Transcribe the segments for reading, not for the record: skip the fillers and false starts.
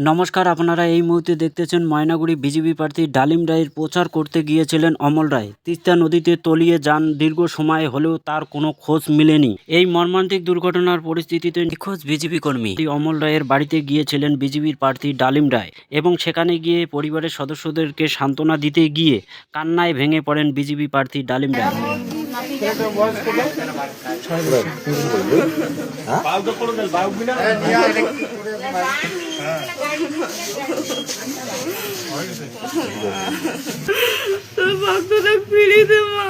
নমস্কার, আপনারা এই মুহূর্তে দেখতেছেন ময়নাগুড়ি বিজেপি প্রার্থী ডালিম রায়ের প্রচার করতে গিয়েছিলেন অমল রায়। তিস্তা নদীতে তলিয়ে যান দীর্ঘ সময় হলেও তার কোনো খোঁজ মেলেনি। এই মর্মান্তিক দুর্ঘটনার পরিস্থিতিতে নিখোঁজ বিজেপি কর্মী অমল রায়ের বাড়িতে গিয়েছিলেন বিজেপির প্রার্থী ডালিম রায় এবং সেখানে গিয়ে পরিবারের সদস্যদেরকে সান্ত্বনা দিতে গিয়ে কান্নায় ভেঙে পড়েন বিজেপি প্রার্থী ডালিম রায়। ভক্তরা ফিরে দে মা,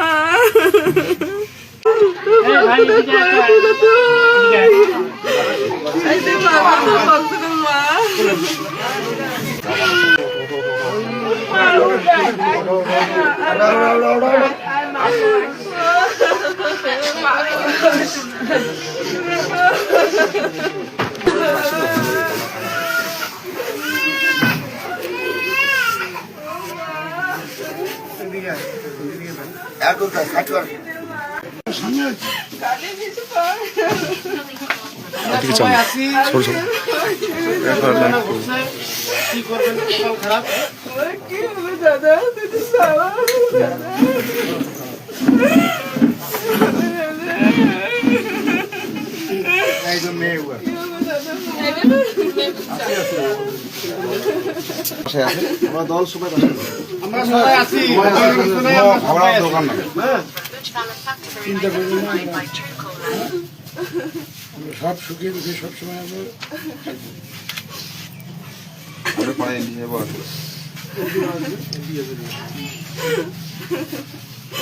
সব সুখে দুঃখে সবসময়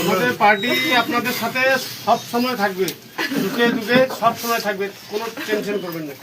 আমাদের পার্টি আপনাদের সাথে সব সময় থাকবে, সুখে দুঃখে সব সময় থাকবে, কোনো টেনশন করবেন না।